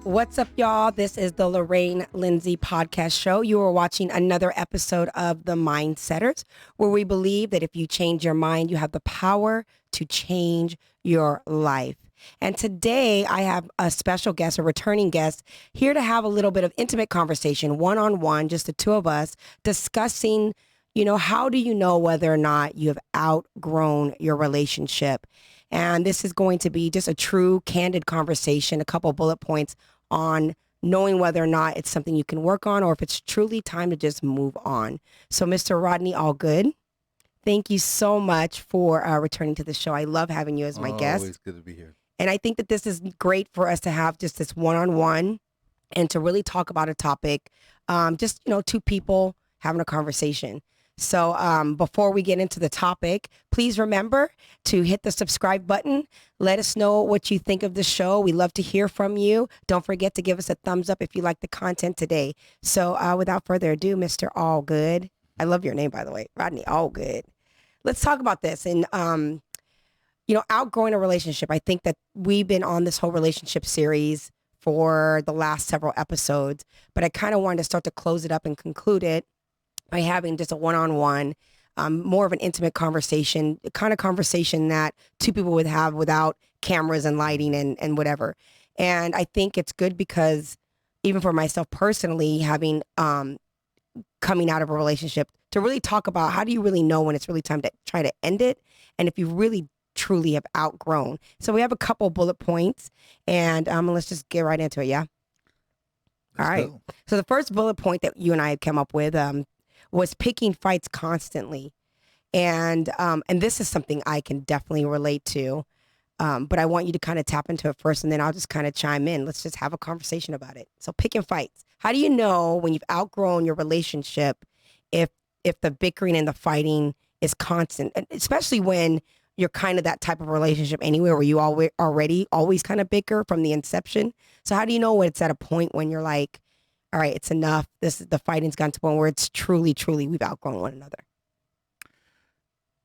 What's up, y'all? This is the Lorraine Lindsey podcast show. You are watching another episode of The Mindsetters, where we believe that if you change your mind, you have the power to change your life. And today I have a special guest, a returning guest, here to have a little bit of intimate conversation, one-on-one, just the two of us, discussing, how do you know whether or not you have outgrown your relationship? And this is going to be just a true, candid conversation, a couple bullet points on knowing whether or not it's something you can work on or if it's truly time to just move on. So Mr. Rodney Allgood, thank you so much for returning to the show. I love having you as my guest. Always good to be here. And I think that this is great for us to have just this one-on-one and to really talk about a topic, two people having a conversation. So before we get into the topic, please remember to hit the subscribe button. Let us know what you think of the show. We love to hear from you. Don't forget to give us a thumbs up if you like the content today. So without further ado, Mr. Allgood. I love your name, by the way, Rodney Allgood. Let's talk about this. And, outgrowing a relationship. I think that we've been on this whole relationship series for the last several episodes, but I kind of wanted to start to close it up and conclude it by having just a one-on-one, more of an intimate conversation, the kind of conversation that two people would have without cameras and lighting and whatever. And I think it's good because even for myself personally, having coming out of a relationship, to really talk about how do you really know when it's really time to try to end it, and if you really truly have outgrown. So we have a couple bullet points, and let's just get right into it, yeah? All right. Go. So the first bullet point that you and I had come up with was picking fights constantly. And this is something I can definitely relate to. But I want you to kind of tap into it first, and then I'll just kind of chime in. Let's just have a conversation about it. So picking fights. How do you know when you've outgrown your relationship if the bickering and the fighting is constant, especially when you're kind of that type of relationship anyway, where you always kind of bicker from the inception? So how do you know when it's at a point when you're like, all right, it's enough. The fighting's gotten to a point where it's truly, truly, we've outgrown one another?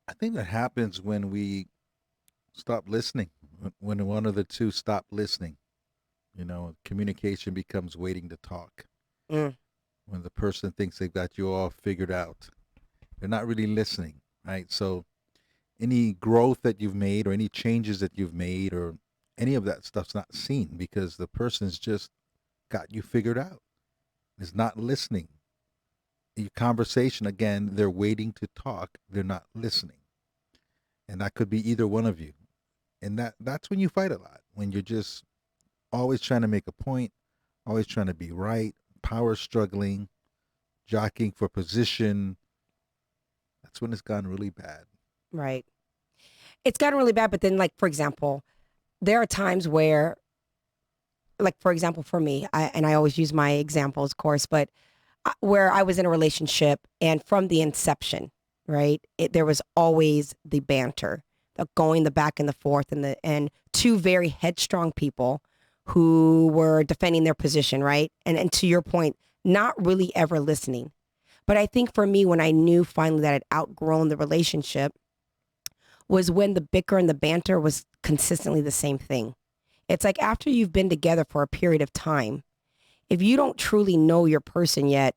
I think that happens when we stop listening, when one of the two stop listening. Communication becomes waiting to talk. When the person thinks they've got you all figured out, they're not really listening, right? So any growth that you've made or any changes that you've made or any of that stuff's not seen because the person's just got you figured out. Is not listening. Your conversation, again, they're waiting to talk. They're not listening. And that could be either one of you. And that's when you fight a lot, when you're just always trying to make a point, always trying to be right, power struggling, jockeying for position. That's when it's gotten really bad. Right. It's gotten really bad, but then, like, for example, there are times where, like, for example, for me, I always use my examples, of course, but where I was in a relationship and from the inception, right, there was always the banter, the back and the forth, and two very headstrong people who were defending their position, right? And to your point, not really ever listening. But I think for me, when I knew finally that I'd outgrown the relationship was when the bicker and the banter was consistently the same thing. It's like after you've been together for a period of time, if you don't truly know your person yet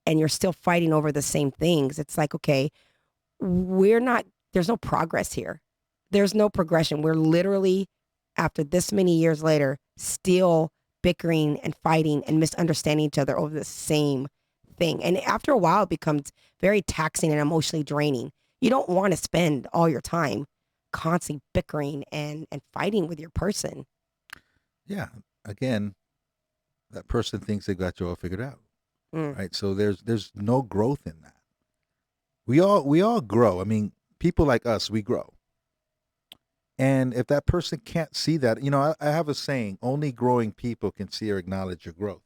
and you're still fighting over the same things, it's like, okay, there's no progress here. There's no progression. We're literally, after this many years later, still bickering and fighting and misunderstanding each other over the same thing. And after a while, it becomes very taxing and emotionally draining. You don't want to spend all your time constantly bickering and fighting with your person. Yeah. Again, that person thinks they got you all figured out, right? So there's no growth in that. We all grow. I mean, people like us, we grow. And if that person can't see that, I have a saying: only growing people can see or acknowledge your growth.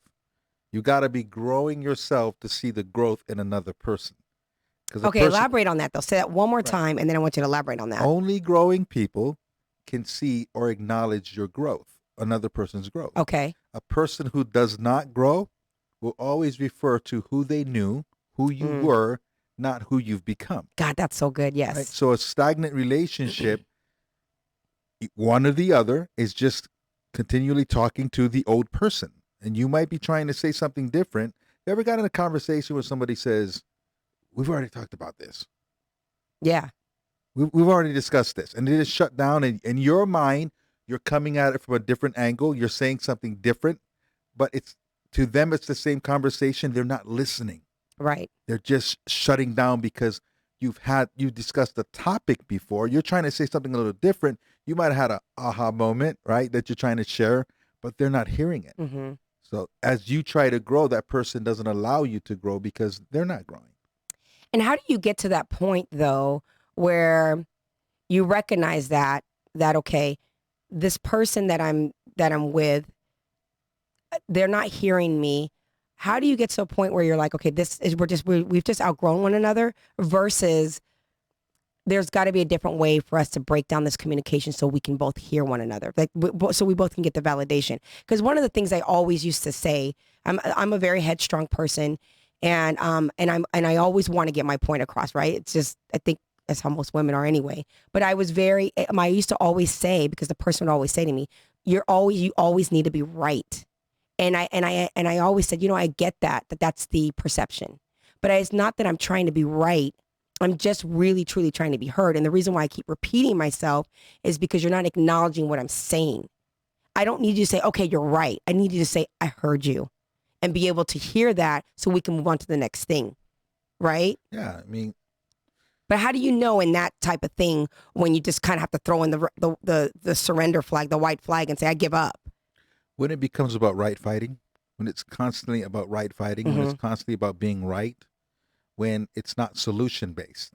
You got to be growing yourself to see the growth in another person. Okay, elaborate on that though. Say that one more time, and then I want you to elaborate on that. Only growing people can see or acknowledge your growth. Another person's growth. Okay. A person who does not grow will always refer to who they knew, who you were, not who you've become. God, that's so good. Yes. Right? So a stagnant relationship, one or the other is just continually talking to the old person. and you might be trying to say something different. You ever got in a conversation where somebody says, we've already talked about this. Yeah. We've already discussed this. And it is shut down. And in your mind, you're coming at it from a different angle. You're saying something different. But it's to them, it's the same conversation. They're not listening. Right. They're just shutting down because you've discussed the topic before. You're trying to say something a little different. You might have had an aha moment, right, that you're trying to share, but they're not hearing it. Mm-hmm. So as you try to grow, that person doesn't allow you to grow because they're not growing. And how do you get to that point, though, where you recognize that okay, this person that I'm with, they're not hearing me. How do you get to a point where you're like, okay, we've just outgrown one another, versus there's got to be a different way for us to break down this communication so we can both hear one another, like so we both can get the validation. Because one of the things I always used to say, I'm a very headstrong person, and I always want to get my point across, right? It's just, I think that's how most women are anyway. But I used to always say, because the person would always say to me, you always need to be right. And I always said, I get that's the perception, but it's not that I'm trying to be right. I'm just really, truly trying to be heard. And the reason why I keep repeating myself is because you're not acknowledging what I'm saying. I don't need you to say, okay, you're right. I need you to say, I heard you, and be able to hear that so we can move on to the next thing. Right? Yeah. I mean, but how do you know in that type of thing when you just kind of have to throw in the surrender flag, the white flag, and say, I give up? When it becomes about right fighting, when it's constantly about right fighting, when it's constantly about being right, when it's not solution based.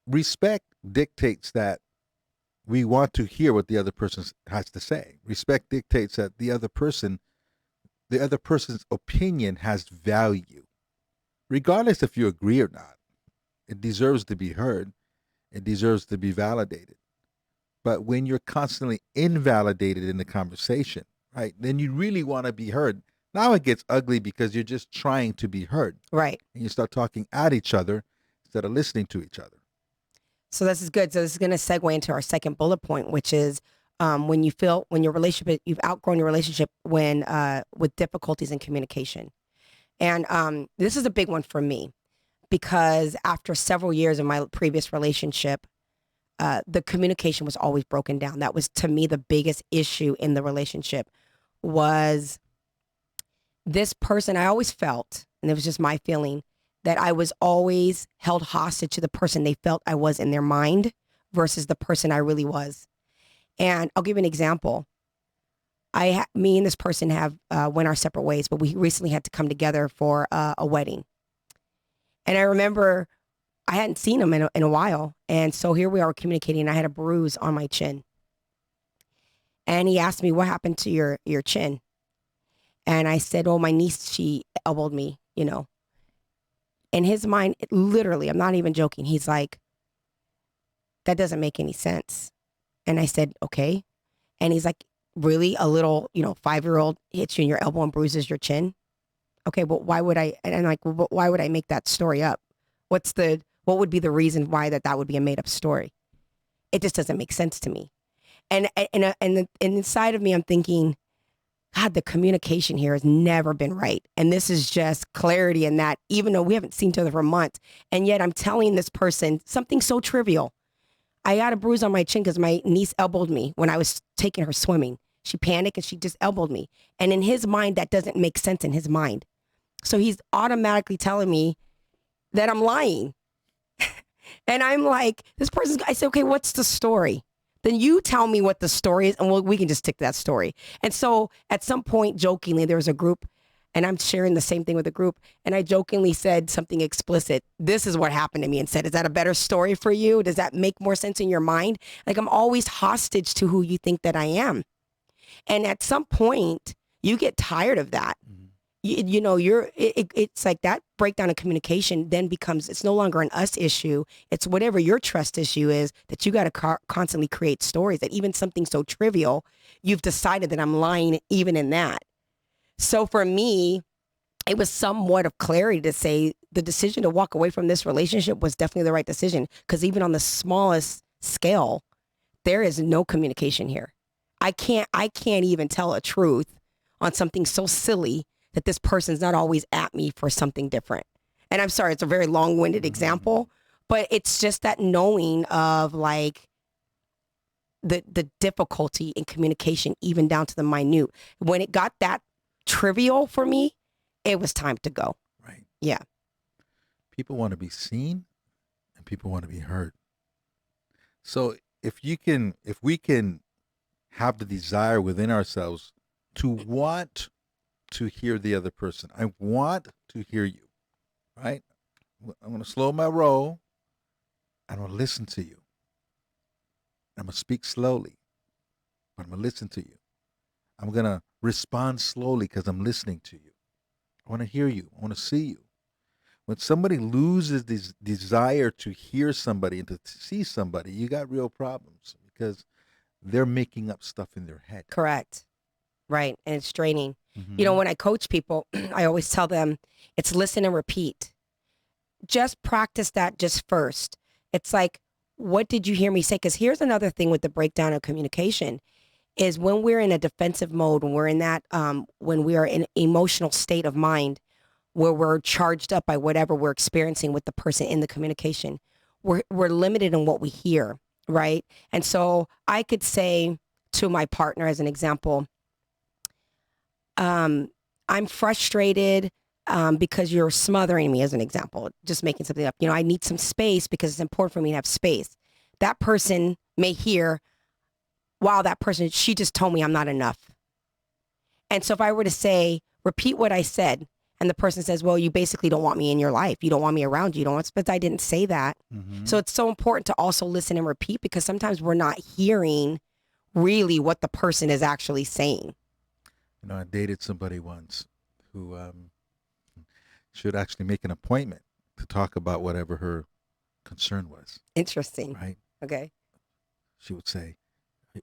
Respect dictates that we want to hear what the other person has to say. Respect dictates that the other person's opinion has value. Regardless if you agree or not, it deserves to be heard. It deserves to be validated. But when you're constantly invalidated in the conversation, right, then you really want to be heard. Now it gets ugly because you're just trying to be heard. Right. And you start talking at each other instead of listening to each other. So this is good. So this is going to segue into our second bullet point, which is when your relationship, you've outgrown your relationship with difficulties in communication. And this is a big one for me, because after several years of my previous relationship, the communication was always broken down. That was, to me, the biggest issue in the relationship was this person. I always felt, and it was just my feeling, that I was always held hostage to the person they felt I was in their mind versus the person I really was. And I'll give you an example. Me and this person have went our separate ways, but we recently had to come together for a wedding. And I remember I hadn't seen him in a while. And so here we are communicating, and I had a bruise on my chin. And he asked me, what happened to your chin? And I said, oh, my niece, she elbowed me, In his mind, literally, I'm not even joking. He's like, that doesn't make any sense. And I said, okay. And he's like, really? A little, 5-year-old hits you in your elbow and bruises your chin? Okay, but why would I? And I'm like, well, why would I make that story up? What would be the reason why that would be a made up story? It just doesn't make sense to me. And inside of me, I'm thinking, God, the communication here has never been right. And this is just clarity in that, even though we haven't seen each other for months, and yet I'm telling this person something so trivial. I got a bruise on my chin because my niece elbowed me when I was taking her swimming. She panicked and she just elbowed me. And in his mind, that doesn't make sense in his mind. So he's automatically telling me that I'm lying. And I'm like, I said, okay, what's the story? Then you tell me what the story is, and we can just stick to that story. And so at some point, jokingly, there was a group, and I'm sharing the same thing with the group, and I jokingly said something explicit. This is what happened to me, and said, is that a better story for you? Does that make more sense in your mind? Like, I'm always hostage to who you think that I am. And at some point, you get tired of that. It's like that breakdown of communication then becomes, it's no longer an us issue. It's whatever your trust issue is, that you got to constantly create stories, that even something so trivial, you've decided that I'm lying even in that. So for me, it was somewhat of clarity to say the decision to walk away from this relationship was definitely the right decision, because even on the smallest scale, there is no communication here. I can't even tell a truth on something so silly that this person's not always at me for something different. And I'm sorry, it's a very long-winded example, but it's just that knowing of like the difficulty in communication, even down to the minute. When it got that trivial for me, it was time to go. Right. Yeah. People want to be seen and people want to be heard. So if we can have the desire within ourselves to want to hear the other person. I want to hear you, right? I'm going to slow my roll. I'm going to listen to you. I'm going to speak slowly, but I'm going to listen to you. I'm going to respond slowly because I'm listening to you. I want to hear you. I want to see you. When somebody loses this desire to hear somebody and to see somebody, you got real problems because they're making up stuff in their head. Correct. Right. And it's draining. You know, when I coach people, I always tell them it's listen and repeat. Just practice that just first. It's like, what did you hear me say? Because here's another thing with the breakdown of communication is when we're in a defensive mode, when we're in that, when we are in an emotional state of mind where we're charged up by whatever we're experiencing with the person in the communication, we're limited in what we hear, right? And so I could say to my partner, as an example, I'm frustrated because you're smothering me, as an example, just making something up. You know, I need some space because it's important for me to have space. That person may hear, wow, that person, she just told me I'm not enough. And so if I were to say, repeat what I said, and the person says, well, you basically don't want me in your life. You don't want me around you. You don't want, but I didn't say that. So it's so important to also listen and repeat because sometimes we're not hearing really what the person is actually saying. You know, I dated somebody once who should actually make an appointment to talk about whatever her concern was. Interesting. Right? Okay. She would say,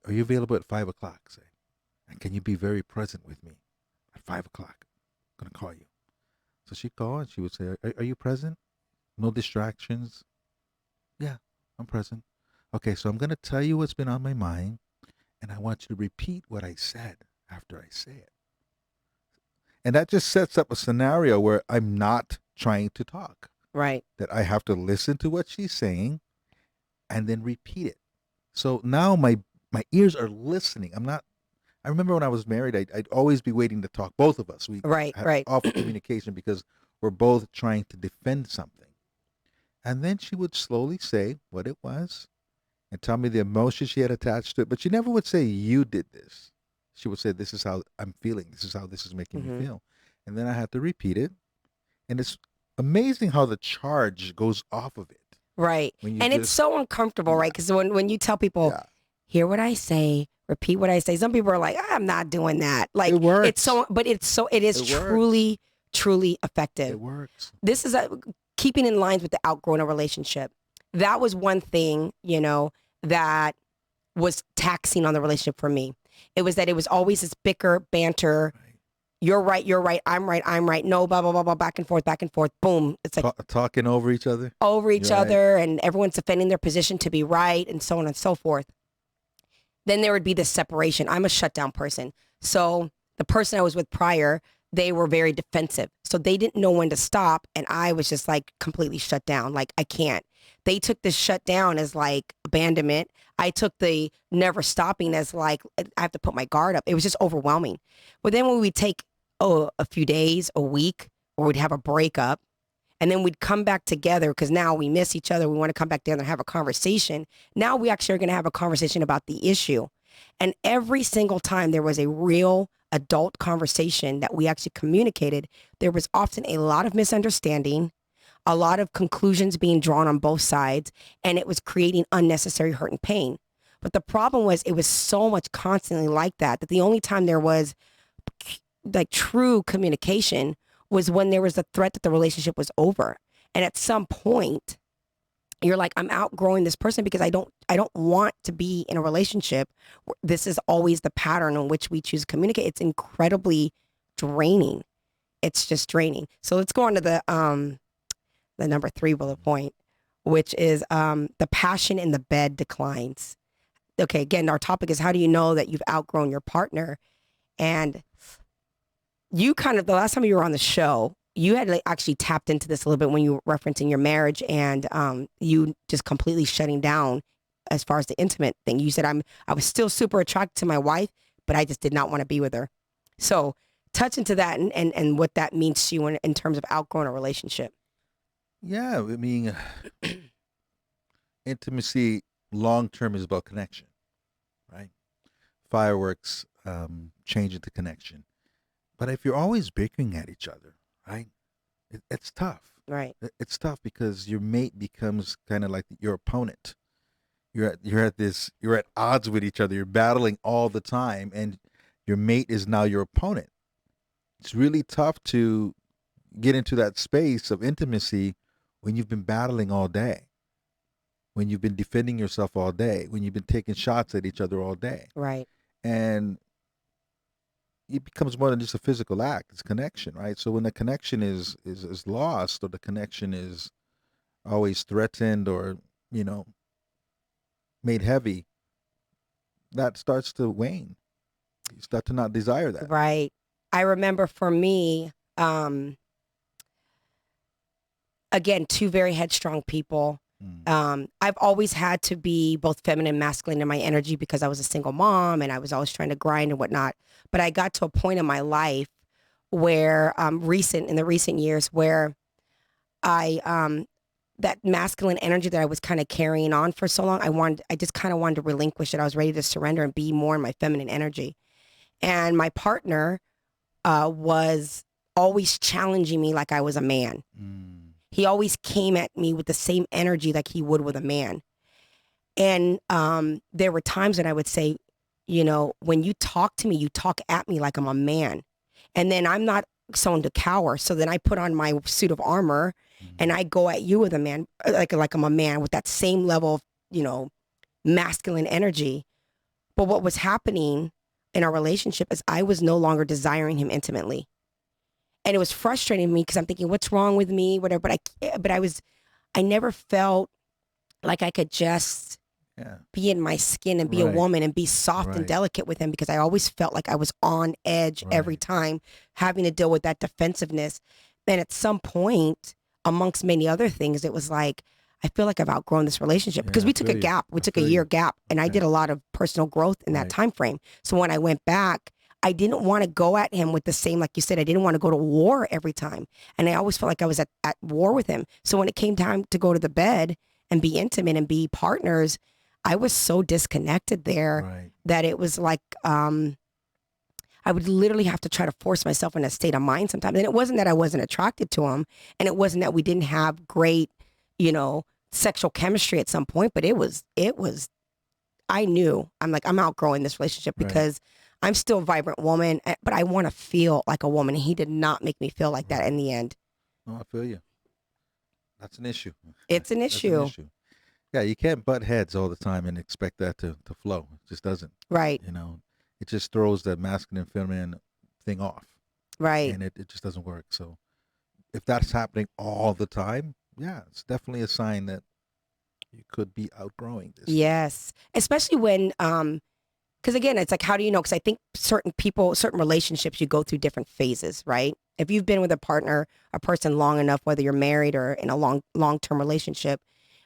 are you available at 5 o'clock? Say, and can you be very present with me at 5 o'clock? I'm going to call you. So she'd call and she would say, are you present? No distractions? Yeah, I'm present. Okay, so I'm going to tell you what's been on my mind, and I want you to repeat what I said after I say it. And that just sets up a scenario where I'm not trying to talk. Right. That I have to listen to what she's saying and then repeat it. So now my ears are listening. I remember when I was married, I'd always be waiting to talk. Both of us. We had awful communication because we're both trying to defend something. And then she would slowly say what it was and tell me the emotion she had attached to it. But she never would say, you did this. She would say, this is how I'm feeling. This is how this is making me feel. And then I had to repeat it. And it's amazing how the charge goes off of it. Right. And it's so uncomfortable, right? Because when you tell people, hear what I say, repeat what I say, some people are like, I'm not doing that. Like, it works. It is truly, truly effective. It works. This is keeping in line with the outgrown a relationship. That was one thing, you know, that was taxing on the relationship for me. It was that it was always this bicker, banter. Right. You're right, I'm right. No, blah, blah, blah, blah, back and forth, boom. It's like talking over each other. And everyone's defending their position to be right and so on and so forth. Then there would be this separation. I'm a shutdown person. So the person I was with prior, they were very defensive. So they didn't know when to stop. And I was just like completely shut down. Like, I can't. They took this shutdown as like abandonment. I took the never stopping as like, I have to put my guard up. It was just overwhelming. But then when we take a few days, a week, or we'd have a breakup, and then we'd come back together because now we miss each other. We want to come back together and have a conversation. Now we actually are going to have a conversation about the issue. And every single time there was a real adult conversation that we actually communicated, there was often a lot of misunderstanding, a lot of conclusions being drawn on both sides, and it was creating unnecessary hurt and pain. But the problem was it was so much constantly like that the only time there was like true communication was when there was a threat that the relationship was over. And at some point, you're like, I'm outgrowing this person because I don't want to be in a relationship. This is always the pattern in which we choose to communicate. It's incredibly draining. It's just draining. So let's go on to the number 3 bullet point, which is the passion in the bed declines. Okay, again, our topic is how do you know that you've outgrown your partner? And you kind of, the last time you were on the show, you had like actually tapped into this a little bit when you were referencing your marriage and you just completely shutting down as far as the intimate thing. You said, I was still super attracted to my wife, but I just did not want to be with her. So touch into that and what that means to you in terms of outgrowing a relationship. Yeah, I mean, intimacy long term is about connection, right? Fireworks change into connection. But if you're always bickering at each other, right, it's tough. Right. It's tough because your mate becomes kind of like your opponent. You're at odds with each other. You're battling all the time, and your mate is now your opponent. It's really tough to get into that space of intimacy when you've been battling all day, when you've been defending yourself all day, when you've been taking shots at each other all day. Right. And it becomes more than just a physical act. It's connection, right? So when the connection is lost, or the connection is always threatened, or, you know, made heavy, that starts to wane. You start to not desire that. Right. I remember for me, again, two very headstrong people. I've always had to be both feminine and masculine in my energy because I was a single mom and I was always trying to grind and whatnot. But I got to a point in my life where in the recent years where I that masculine energy that I was kind of carrying on for so long, I just kind of wanted to relinquish it. I was ready to surrender and be more in my feminine energy. And my partner was always challenging me like I was a man. He always came at me with the same energy like he would with a man. And there were times when I would say, you know, when you talk to me, you talk at me like I'm a man. And then I'm not someone to cower. So then I put on my suit of armor and I go at you with a man, like I'm a man with that same level of, you know, masculine energy. But what was happening in our relationship is I was no longer desiring him intimately. And it was frustrating me because I'm thinking, what's wrong with me? Whatever. But I never felt like I could just be in my skin and be a woman and be soft and delicate with him, because I always felt like I was on edge every time, having to deal with that defensiveness. And at some point, amongst many other things, it was like, I feel like I've outgrown this relationship, because we took a gap. We took a year gap, and I did a lot of personal growth in that time frame. So when I went back, I didn't want to go at him with the same, like you said, I didn't want to go to war every time. And I always felt like I was at war with him. So when it came time to go to the bed and be intimate and be partners, I was so disconnected there that it was like, I would literally have to try to force myself in a state of mind sometimes. And it wasn't that I wasn't attracted to him, and it wasn't that we didn't have great, you know, sexual chemistry at some point, but it was, I knew, I'm like, I'm outgrowing this relationship because I'm still a vibrant woman, but I want to feel like a woman. And he did not make me feel like that in the end. No, I feel you. That's an issue. It's an issue. Yeah, you can't butt heads all the time and expect that to flow. It just doesn't. Right. You know, it just throws that masculine feminine thing off. Right. And it just doesn't work. So if that's happening all the time, yeah, it's definitely a sign that you could be outgrowing this. Yes. Especially when, because again, it's like, how do you know? Because I think certain people, certain relationships, you go through different phases, right? If you've been with a person long enough, whether you're married or in a long-term relationship,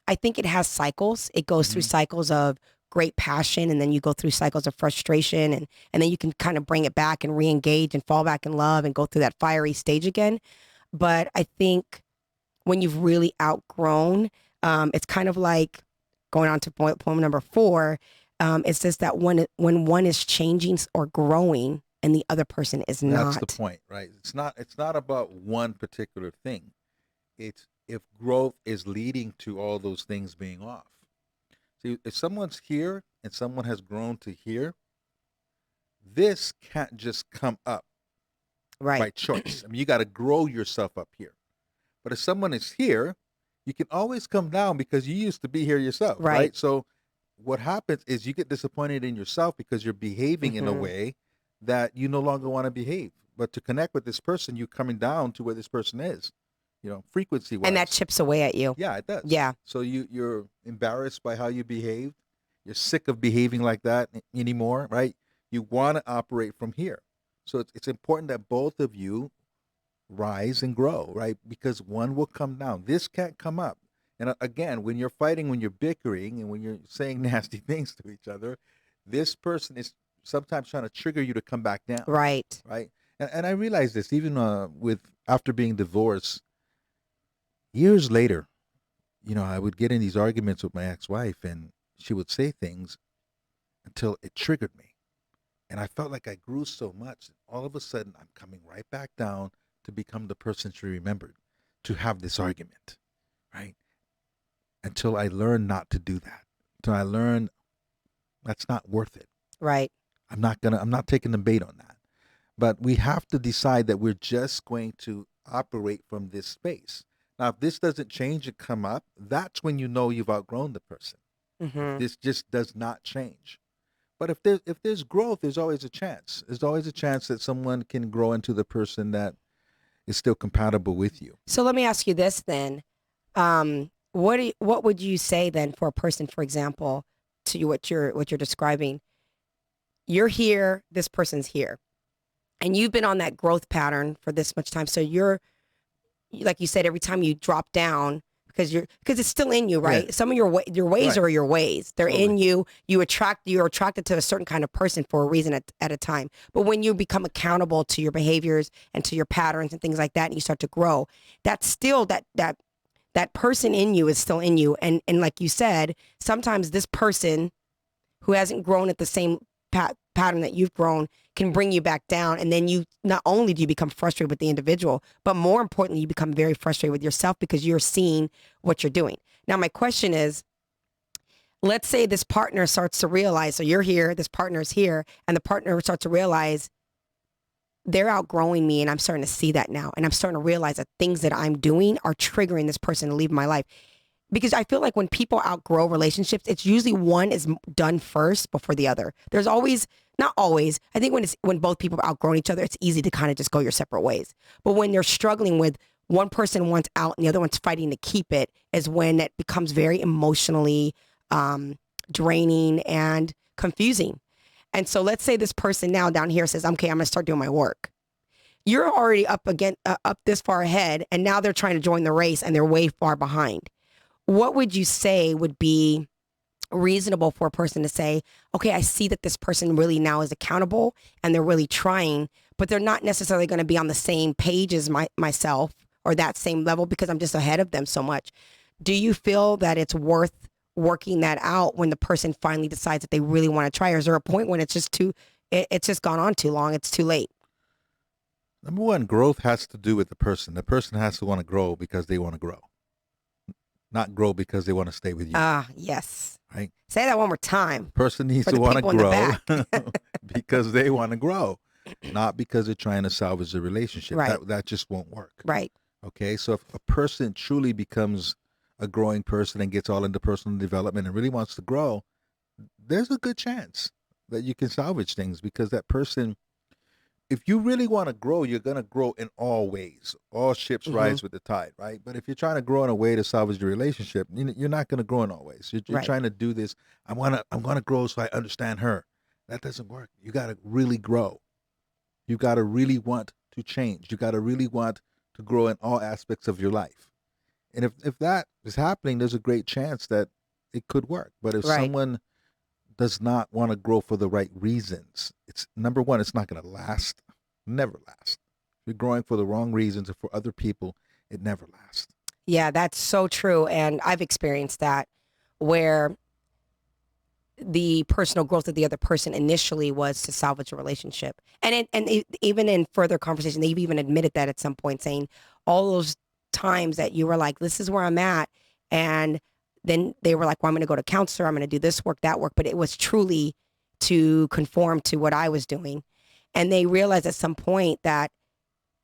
I think it has cycles. It goes through cycles of great passion, and then you go through cycles of frustration, and then you can kind of bring it back and re-engage and fall back in love and go through that fiery stage again. But I think when you've really outgrown, it's kind of like going on to point number 4. It's just that when one is changing or growing and the other person is not. That's the point, right? It's not about one particular thing. It's if growth is leading to all those things being off. See, if someone's here and someone has grown to here, this can't just come up by choice. I mean, you got to grow yourself up here. But if someone is here, you can always come down because you used to be here yourself, right? So what happens is you get disappointed in yourself because you're behaving in a way that you no longer want to behave. But to connect with this person, you're coming down to where this person is, you know, frequency-wise. And that chips away at you. Yeah, it does. Yeah. So you're embarrassed by how you behaved. You're sick of behaving like that anymore, right? You want to operate from here. So it's important that both of you rise and grow, right? Because one will come down. This can't come up. And again, when you're fighting, when you're bickering, and when you're saying nasty things to each other, this person is sometimes trying to trigger you to come back down, Right. right? And I realized this even with after being divorced years later. I would get in these arguments with my ex-wife, and she would say things until it triggered me. And I felt like I grew so much that all of a sudden I'm coming right back down to become the person she remembered, to have this argument, right? Until I learned not to do that. Until I learned that's not worth it. Right. I'm not taking the bait on that. But we have to decide that we're just going to operate from this space. Now, if this doesn't change and come up, that's when you know you've outgrown the person. If Mm-hmm. this just does not change. But if there's growth, there's always a chance. There's always a chance that someone can grow into the person that is still compatible with you. So let me ask you this then. What would you say then for a person, for example, to you what you're describing? You're here, this person's here, and you've been on that growth pattern for this much time. So you're, like you said, every time you drop down, because it's still in you, right? Yeah. Some of your ways Right. are your ways. They're in Totally. you. You're attracted to a certain kind of person for a reason at a time. But when you become accountable to your behaviors and to your patterns and things like that, and you start to grow, that's still that person in you is still in you. And like you said, sometimes this person who hasn't grown at the same pattern that you've grown can bring you back down. And then you, not only do you become frustrated with the individual, but more importantly, you become very frustrated with yourself because you're seeing what you're doing. Now, my question is, let's say this partner starts to realize, so you're here, this partner's here, and the partner starts to realize they're outgrowing me, and I'm starting to see that now. And I'm starting to realize that things that I'm doing are triggering this person to leave my life. Because I feel like when people outgrow relationships, it's usually one is done first before the other. There's always, not always, I think when both people have outgrown each other, it's easy to kind of just go your separate ways. But when they're struggling with one person wants out and the other one's fighting to keep it, is when it becomes very emotionally draining and confusing. And so let's say this person now down here says, okay, I'm going to start doing my work. You're already up this far ahead, and now they're trying to join the race and they're way far behind. What would you say would be reasonable for a person to say, okay, I see that this person really now is accountable and they're really trying, but they're not necessarily going to be on the same page as myself or that same level because I'm just ahead of them so much. Do you feel that it's worth working that out when the person finally decides that they really want to try? Or is there a point when it's just gone on too long, it's too late? Number one, growth has to do with the person. The person has to want to grow because they want to grow, not grow because they want to stay with you. Yes. Right? Say that one more time. Person needs For to the want to people in the grow back. because they want to grow, not because they're trying to salvage the relationship. Right. That just won't work. Right. Okay, so if a person truly becomes a growing person and gets all into personal development and really wants to grow, there's a good chance that you can salvage things because that person, if you really want to grow, you're going to grow in all ways. All ships rise with the tide, right? But if you're trying to grow in a way to salvage the relationship, you're not going to grow in all ways. You're Right. trying to do this. I'm gonna grow so I understand her. That doesn't work. You got to really grow. You got to really want to change. You got to really want to grow in all aspects of your life. And if that is happening, there's a great chance that it could work. But if Right. someone does not want to grow for the right reasons, it's number one, it's not going to last. Never last. If you're growing for the wrong reasons or for other people, it never lasts. Yeah, that's so true. And I've experienced that where the personal growth of the other person initially was to salvage a relationship. Even in further conversation, they've even admitted that at some point, saying all those times that you were like, this is where I'm at. And then they were like, well, I'm going to go to counselor. I'm going to do this work, that work. But it was truly to conform to what I was doing. And they realized at some point that,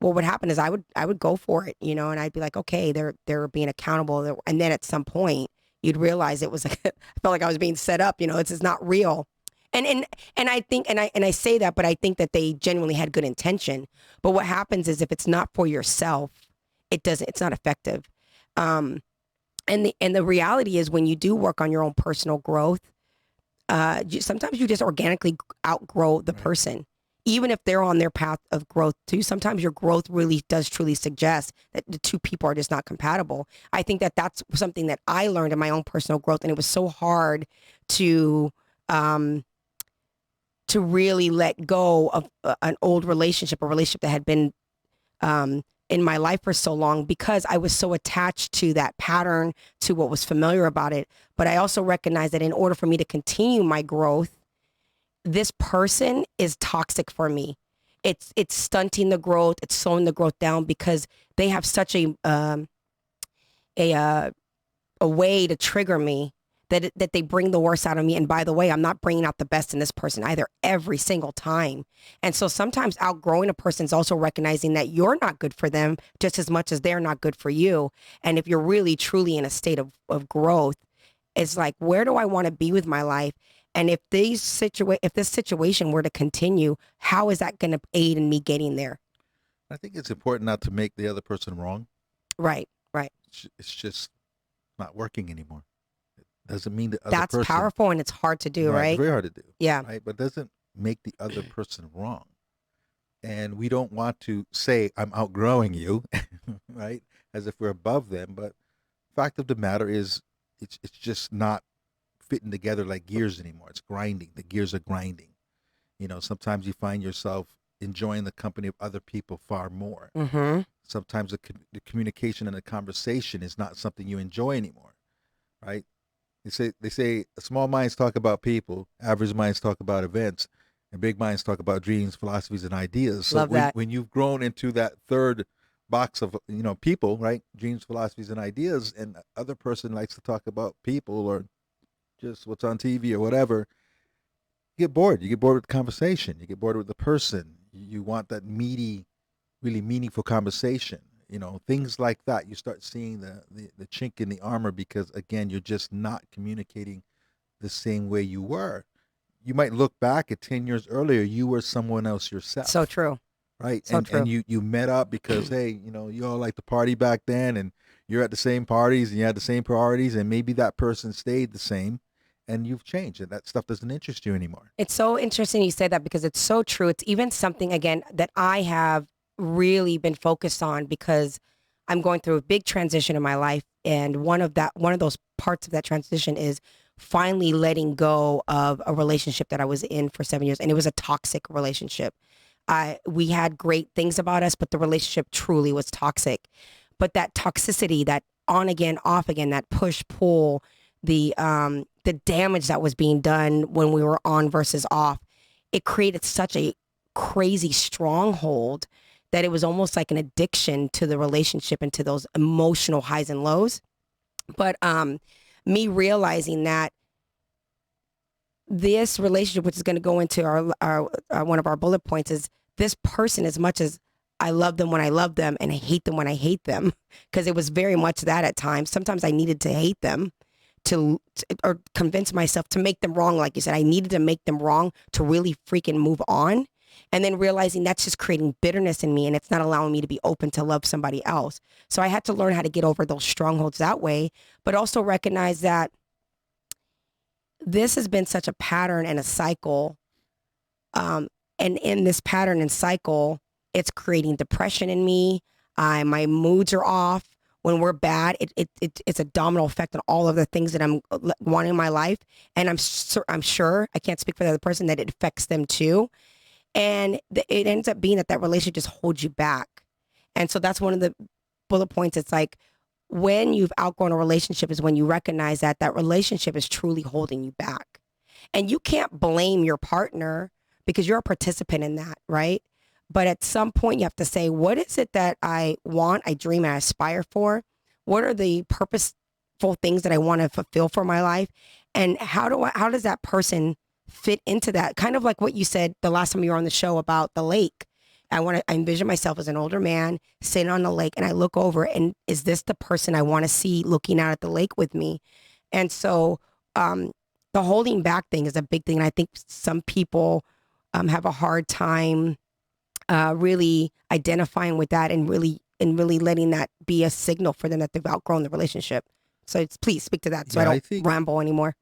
well, what happened is I would go for it, and I'd be like, okay, they're being accountable. And then at some point you'd realize it was like, I felt like I was being set up, it's not real. And I think, and I say that, but I think that they genuinely had good intention. But what happens is if it's not for yourself, it's not effective. And the reality is when you do work on your own personal growth, sometimes you just organically outgrow the person. even if they're on their path of growth too, sometimes your growth really does truly suggest that the two people are just not compatible. I think that that's something that I learned in my own personal growth, and it was so hard to um, really let go of an old relationship, a relationship that had been um, in my life for so long, because I was so attached to that pattern, to what was familiar about it. But I also recognize that in order for me to continue my growth, this person is toxic for me. It's stunting the growth. It's slowing the growth down because they have such a uh, a way to trigger me that they bring the worst out of me. And by the way, I'm not bringing out the best in this person either every single time. And so sometimes outgrowing a person is also recognizing that you're not good for them just as much as they're not good for you. And if you're really truly in a state of growth, it's like, where do I want to be with my life? And if if this situation were to continue, how is that going to aid in me getting there? I think it's important not to make the other person wrong. Right, right. It's just not working anymore. It doesn't mean the other That's person. powerful, and it's hard to do, Right, it's right? very hard to do. Yeah. Right, but doesn't make the other person wrong. And we don't want to say I'm outgrowing you, right, as if we're above them. But fact of the matter is, it's just not fitting together like gears anymore. It's grinding. The gears are grinding. Sometimes you find yourself enjoying the company of other people far more. Mm-hmm. Sometimes the communication and the conversation is not something you enjoy anymore, right? They say small minds talk about people, average minds talk about events, and big minds talk about dreams, philosophies, and ideas. So Love that. when you've grown into that third box of people, right? Dreams, philosophies, and ideas, and the other person likes to talk about people or just what's on TV or whatever, you get bored. You get bored with the conversation. You get bored with the person. You want that meaty, really meaningful conversation. Things like that. You start seeing the chink in the armor because, again, you're just not communicating the same way you were. You might look back at 10 years earlier, you were someone else yourself. So true. Right. So and true. and you met up because, hey, you all like to party back then, and you're at the same parties and you had the same priorities, and maybe that person stayed the same and you've changed and that stuff doesn't interest you anymore. It's so interesting you say that because it's so true. It's even something, again, that I have really been focused on because I'm going through a big transition in my life. And one of those parts of that transition is finally letting go of a relationship that I was in for 7 years. And it was a toxic relationship. We had great things about us, but the relationship truly was toxic. But that toxicity, that on again, off again, that push pull, the damage that was being done when we were on versus off, it created such a crazy stronghold that it was almost like an addiction to the relationship and to those emotional highs and lows. But me realizing that this relationship, which is going to go into our one of our bullet points, is this person, as much as I love them when I love them and I hate them when I hate them, because it was very much that at times. Sometimes I needed to hate them or convince myself to make them wrong. Like you said, I needed to make them wrong to really freaking move on. And then realizing that's just creating bitterness in me and it's not allowing me to be open to love somebody else. So I had to learn how to get over those strongholds that way, but also recognize that this has been such a pattern and a cycle. And in this pattern and cycle, it's creating depression in me. My moods are off. When we're bad, it's a domino effect on all of the things that I'm wanting in my life. And I'm sure, I can't speak for the other person, that it affects them too. And it ends up being that relationship just holds you back. And so that's one of the bullet points. It's like when you've outgrown a relationship is when you recognize that relationship is truly holding you back. And you can't blame your partner because you're a participant in that, right? But at some point you have to say, what is it that I want, I dream, I aspire for? What are the purposeful things that I want to fulfill for my life? And how does that person fit into that? Kind of like what you said the last time you were on the show about the lake. I envision myself as an older man sitting on the lake, and I look over, and is this the person I want to see looking out at the lake with me? And so the holding back thing is a big thing. And I think some people have a hard time really identifying with that and really letting that be a signal for them that they've outgrown the relationship. So please speak to that so I don't ramble anymore.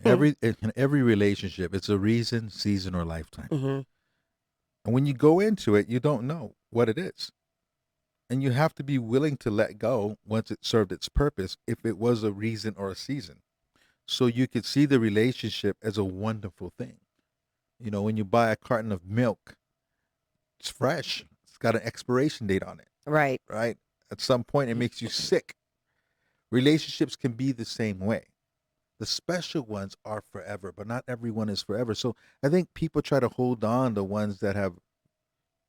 In every relationship, it's a reason, season, or lifetime. Mm-hmm. And when you go into it, you don't know what it is. And you have to be willing to let go once it served its purpose, if it was a reason or a season. So you could see the relationship as a wonderful thing. When you buy a carton of milk, it's fresh. It's got an expiration date on it, Right. right? At some point, it makes you sick. Relationships can be the same way. The special ones are forever, but not everyone is forever. So I think people try to hold on to ones that have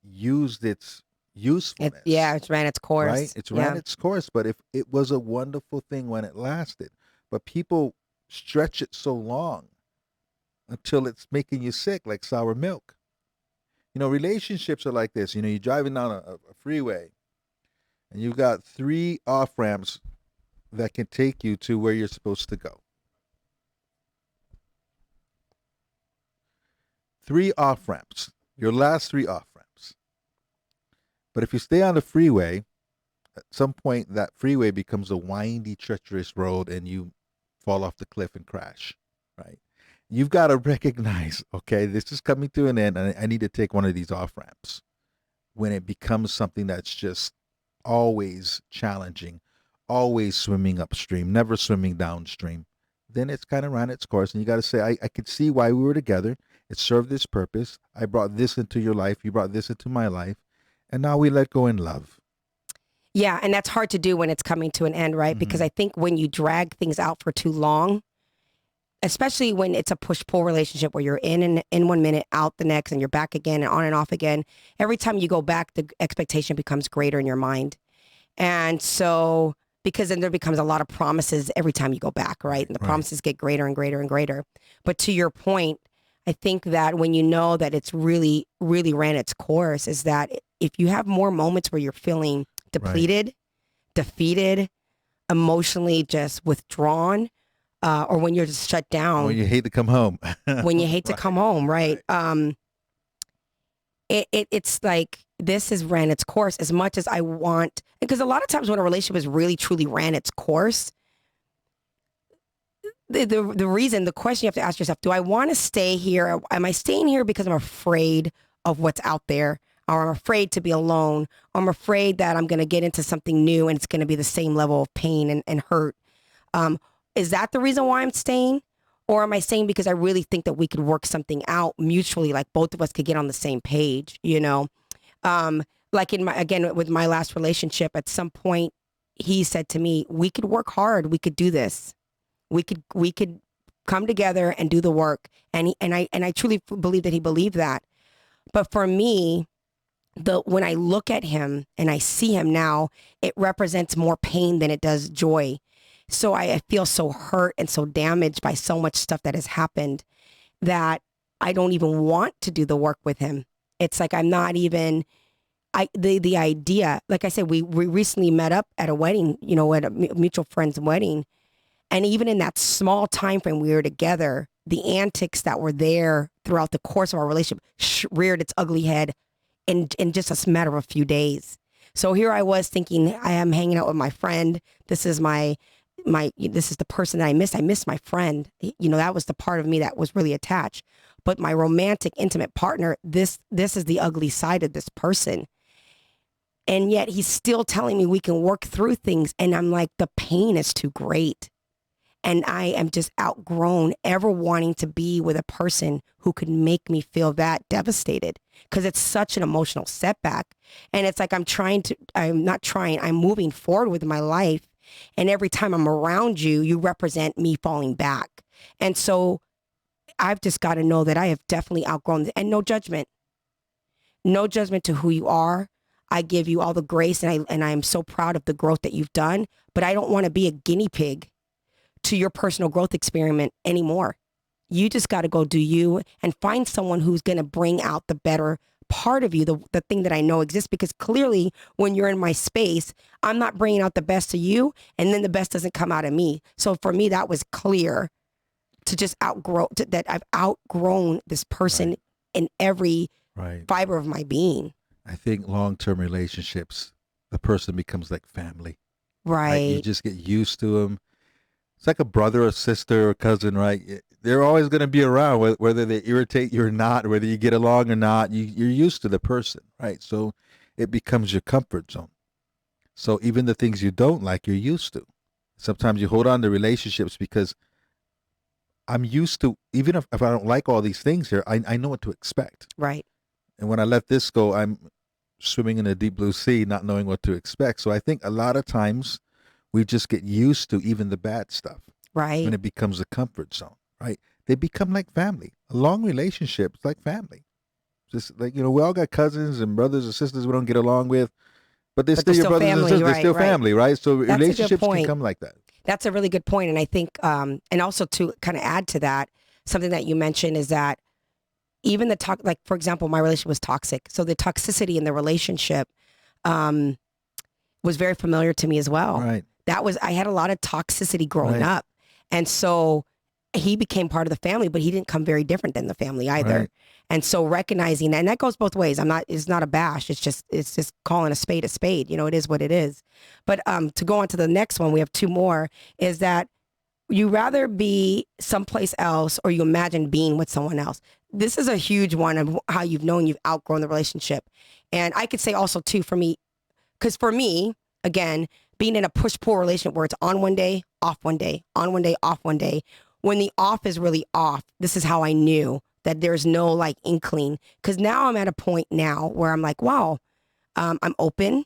used its usefulness, It's ran its right? course. It's ran Yeah. its course, but if it was a wonderful thing when it lasted, but people stretch it so long until it's making you sick, like sour milk. Relationships are like this. You're driving down a freeway and you've got 3 off ramps that can take you to where you're supposed to go. 3 off ramps, your last 3 off ramps. But if you stay on the freeway, at some point that freeway becomes a windy, treacherous road and you fall off the cliff and crash, right? You've got to recognize, okay, this is coming to an end and I need to take one of these off ramps. When it becomes something that's just always challenging, always swimming upstream, never swimming downstream, then it's kind of ran its course. And you got to say, I could see why we were together. It served this purpose. I brought this into your life. You brought this into my life. And now we let go in love. Yeah. And that's hard to do when it's coming to an end, right? Because I think when you drag things out for too long, especially when it's a push-pull relationship where you're in 1 minute, out the next, and you're back again and on and off again. Every time you go back, the expectation becomes greater in your mind. And so, because then there becomes a lot of promises every time you go back, right? And the promises get greater and greater and greater. But to your point, I think that when you know that it's really, really ran its course, is that if you have more moments where you're feeling depleted, defeated, emotionally just withdrawn, or when you're just shut down. When you hate to come home. When you hate to come home, right? It's like this has ran its course as much as I want. Because a lot of times when a relationship has really, truly ran its course, the question you have to ask yourself, do I want to stay here? Am I staying here because I'm afraid of what's out there? Or I'm afraid to be alone? Or I'm afraid that I'm going to get into something new and it's going to be the same level of pain and hurt? Is that the reason why I'm staying? Or am I staying because I really think that we could work something out mutually, like both of us could get on the same page, Like with my last relationship, at some point he said to me, we could work hard. We could do this. We could come together and do the work. And I truly believe that he believed that. But for me, when I look at him and I see him now, it represents more pain than it does joy. So I feel so hurt and so damaged by so much stuff that has happened that I don't even want to do the work with him. It's like I'm not even, the idea, like I said, we recently met up at a wedding, at a mutual friend's wedding. And even in that small time frame we were together, the antics that were there throughout the course of our relationship reared its ugly head in just a matter of a few days. So here I was thinking, I am hanging out with my friend. This is this is the person that I miss. I miss my friend. That was the part of me that was really attached. But my romantic, intimate partner, this is the ugly side of this person. And yet he's still telling me we can work through things. And I'm like, the pain is too great. And I am just outgrown ever wanting to be with a person who could make me feel that devastated, because it's such an emotional setback. And it's like I'm moving forward with my life. And every time I'm around you, you represent me falling back. And so I've just got to know that I have definitely outgrown, and no judgment to who you are. I give you all the grace, and I am so proud of the growth that you've done, but I don't want to be a guinea pig to your personal growth experiment anymore. You just got to go do you and find someone who's going to bring out the better part of you, the thing that I know exists, because clearly when you're in my space, I'm not bringing out the best of you, and then the best doesn't come out of me. So for me, that was clear to just that I've outgrown this person in every fiber of my being. I think long-term relationships, the person becomes like family. Right. You just get used to them. It's like a brother or sister or cousin, right? They're always going to be around, whether they irritate you or not, whether you get along or not. You're used to the person, right? So it becomes your comfort zone. So even the things you don't like, you're used to. Sometimes you hold on to relationships because I'm used to, even if I don't like all these things here, I know what to expect. Right. And when I let this go, I'm swimming in a deep blue sea, not knowing what to expect. So I think a lot of times we just get used to even the bad stuff. Right. When it becomes a comfort zone, right? They become like family. A long relationship is like family. Just like, we all got cousins and brothers and sisters we don't get along with, but they're still your brothers and sisters. They're still family, right? So relationships can come like that. That's a really good point. And I think, and also to kind of add to that, something that you mentioned is that even the like, for example, my relationship was toxic. So the toxicity in the relationship was very familiar to me as well. Right. I had a lot of toxicity growing up. And so he became part of the family, but he didn't come very different than the family either. Right. And so recognizing that, and that goes both ways. It's not a bash. It's just calling a spade a spade. It is what it is. But to go on to the next one, we have two more, is that you rather be someplace else or you imagine being with someone else. This is a huge one of how you've outgrown the relationship. And I could say also too, for me, because for me, again, being in a push-pull relationship where it's on one day, off one day, on one day, off one day. When the off is really off, this is how I knew that there's no like inkling. Because now I'm at a point now where I'm like, wow, I'm open.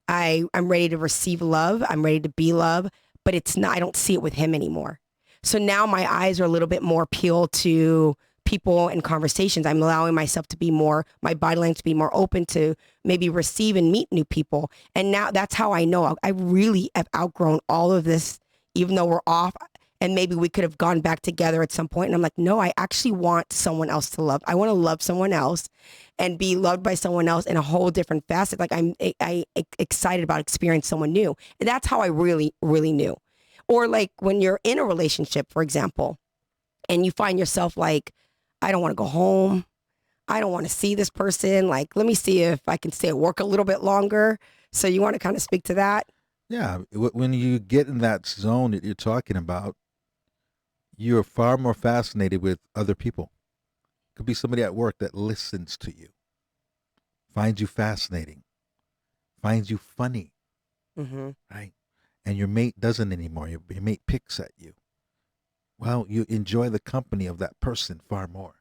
I'm ready to receive love. I'm ready to be love. But it's not, I don't see it with him anymore. So now my eyes are a little bit more peeled to people and conversations. I'm allowing myself to be more, my body language to be more open to maybe receive and meet new people. And now that's how I know I really have outgrown all of this, even though we're off and maybe we could have gone back together at some point. And I'm like, no, I actually want someone else to love. I want to love someone else and be loved by someone else in a whole different facet. Like I'm excited about experiencing someone new. And that's how I really, really knew. Or like when you're in a relationship, for example, and you find yourself like, I don't want to go home. I don't want to see this person. Like, let me see if I can stay at work a little bit longer. So you want to kind of speak to that? Yeah. When you get in that zone that you're talking about, you're far more fascinated with other people. Could be somebody at work that listens to you, finds you fascinating, finds you funny, right? And your mate doesn't anymore. Your mate picks at you. Well, you enjoy the company of that person far more.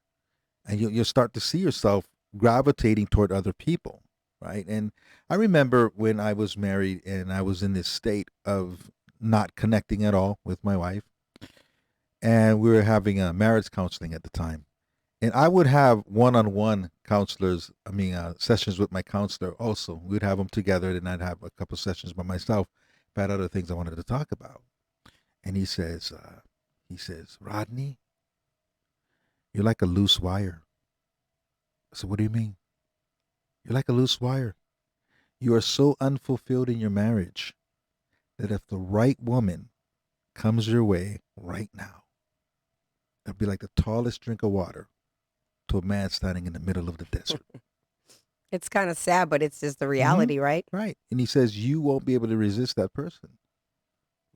And you'll start to see yourself gravitating toward other people, right? And I remember when I was married and I was in this state of not connecting at all with my wife. And we were having a marriage counseling at the time. And I would have one-on-one sessions with my counselor also. We'd have them together, and I'd have a couple sessions by myself if I had other things I wanted to talk about. And he says, Rodney, you're like a loose wire. I said, what do you mean? You're like a loose wire. You are so unfulfilled in your marriage that if the right woman comes your way right now, it'll be like the tallest drink of water to a man standing in the middle of the desert. It's kind of sad, but it's just the reality, right? Right. And he says, you won't be able to resist that person.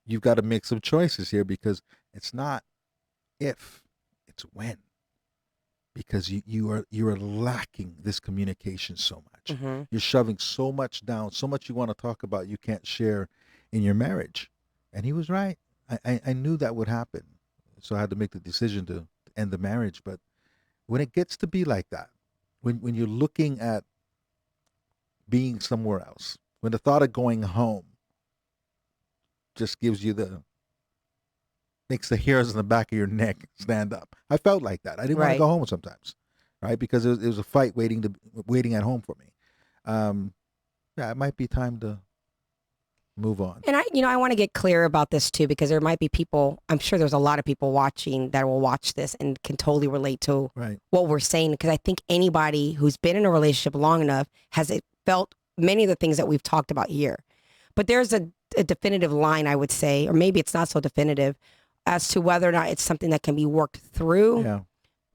You've got to make some choices here because it's not if, it's when. Because you are lacking this communication so much. You're shoving so much down, so much you want to talk about you can't share in your marriage. And he was right. I knew that would happen. So I had to make the decision to end the marriage. But when it gets to be like that, when you're looking at being somewhere else, when the thought of going home just gives you makes the hairs on the back of your neck stand up. I felt like that. I didn't want to go home sometimes, right? Because it was a fight waiting at home for me. It might be time to move on. And I want to get clear about this too, because there might be people, I'm sure there's a lot of people watching that will watch this and can totally relate to what we're saying. Because I think anybody who's been in a relationship long enough has felt many of the things that we've talked about here. But there's a definitive line, I would say, or maybe it's not so definitive, as to whether or not it's something that can be worked through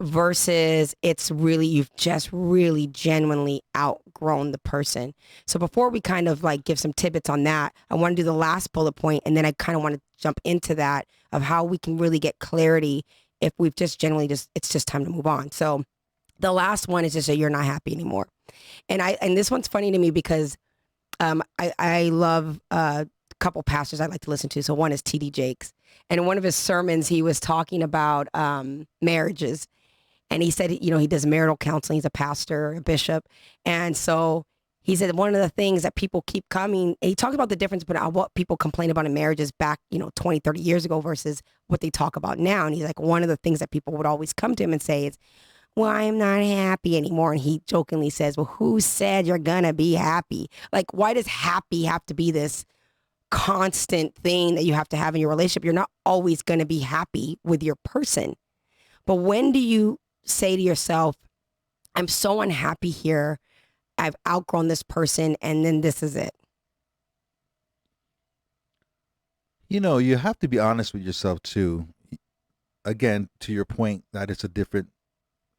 versus it's really, you've just really genuinely outgrown the person. So before we kind of like give some tidbits on that, I want to do the last bullet point, and then I kind of want to jump into that of how we can really get clarity if we've just generally it's just time to move on. So the last one is just that you're not happy anymore. And this one's funny to me because I love a couple pastors I like to listen to. So one is T.D. Jakes. And in one of his sermons, he was talking about marriages. And he said, he does marital counseling. He's a pastor, a bishop. And so he said one of the things that people keep coming, he talks about the difference between what people complain about in marriages back, 20, 30 years ago versus what they talk about now. And he's like, one of the things that people would always come to him and say is, well, I'm not happy anymore. And he jokingly says, well, who said you're going to be happy? Like, why does happy have to be this constant thing that you have to have in your relationship? You're not always going to be happy with your person. But when do you say to yourself, I'm so unhappy here, I've outgrown this person, and then this is it? You have to be honest with yourself too. Again, to your point that it's a different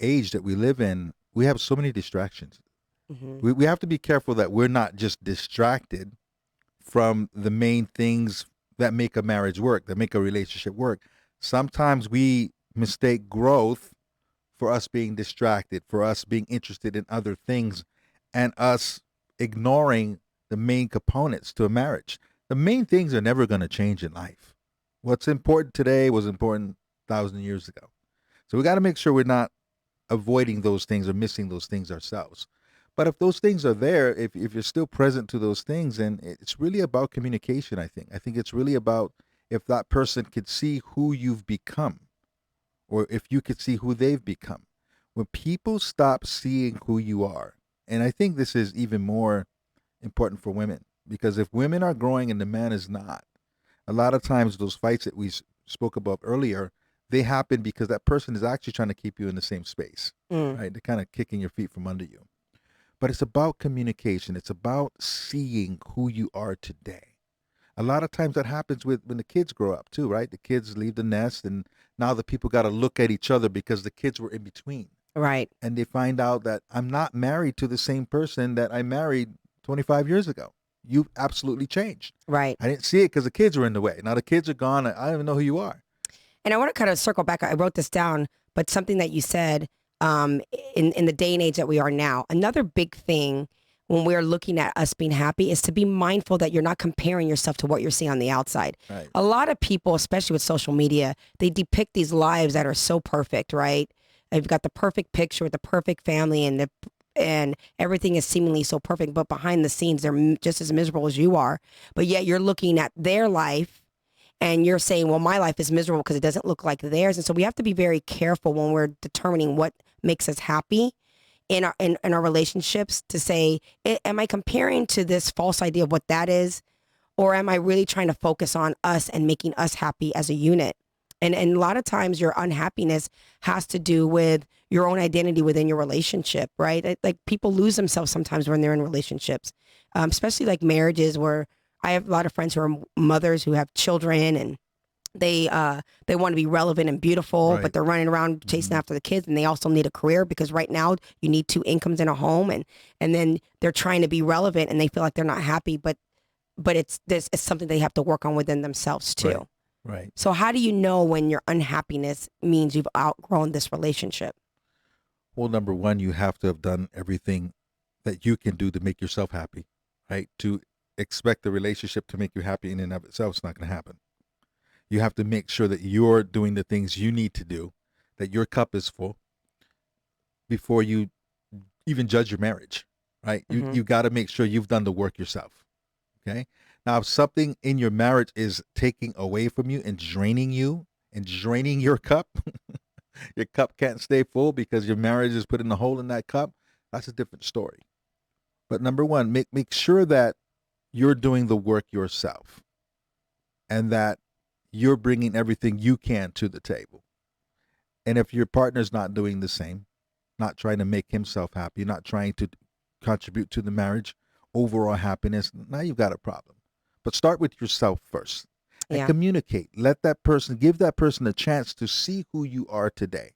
age that we live in, we have so many distractions. Mm-hmm. We have to be careful that we're not just distracted from the main things that make a marriage work, that make a relationship work. Sometimes we mistake growth for us being distracted, for us being interested in other things, and us ignoring the main components to a marriage. The main things are never going to change in life. What's important today was important 1,000 years ago. So we got to make sure we're not avoiding those things or missing those things ourselves. But if those things are there, if you're still present to those things, then it's really about communication, I think. I think it's really about if that person could see who you've become, or if you could see who they've become. When people stop seeing who you are, and I think this is even more important for women, because if women are growing and the man is not, a lot of times those fights that we spoke about earlier, they happen because that person is actually trying to keep you in the same space, right? They're kind of kicking your feet from under you. But it's about communication. It's about seeing who you are today. A lot of times that happens when the kids grow up too, right? The kids leave the nest, and now the people got to look at each other because the kids were in between. Right. And they find out that I'm not married to the same person that I married 25 years ago. You've absolutely changed. Right. I didn't see it because the kids were in the way. Now the kids are gone. I don't even know who you are. And I want to kind of circle back. I wrote this down, but something that you said in the day and age that we are now, another big thing when we're looking at us being happy is to be mindful that you're not comparing yourself to what you're seeing on the outside. Right. A lot of people, especially with social media, they depict these lives that are so perfect, right? They've got the perfect picture with the perfect family, and everything is seemingly so perfect, but behind the scenes, they're just as miserable as you are. But yet you're looking at their life and you're saying, well, my life is miserable because it doesn't look like theirs. And so we have to be very careful when we're determining what makes us happy in our relationships to say, am I comparing to this false idea of what that is? Or am I really trying to focus on us and making us happy as a unit? And a lot of times your unhappiness has to do with your own identity within your relationship, right? Like people lose themselves sometimes when they're in relationships, especially like marriages where I have a lot of friends who are mothers who have children, and they want to be relevant and beautiful, Right. but they're running around chasing after the kids, and they also need a career because right now you need 2 incomes in a home, and then they're trying to be relevant and they feel like they're not happy, but it's something they have to work on within themselves too. Right. So how do you know when your unhappiness means you've outgrown this relationship? Well, number one, you have to have done everything that you can do to make yourself happy, right? To expect the relationship to make you happy in and of itself is not going to happen. You have to make sure that you're doing the things you need to do, that your cup is full before you even judge your marriage, right? You got to make sure you've done the work yourself, okay? Now, if something in your marriage is taking away from you and draining your cup, your cup can't stay full because your marriage is putting a hole in that cup, that's a different story. But number one, make sure that you're doing the work yourself and that you're bringing everything you can to the table. And if your partner's not doing the same, not trying to make himself happy, not trying to contribute to the marriage, overall happiness, now you've got a problem. But start with yourself first and Yeah. communicate. Give that person a chance to see who you are today.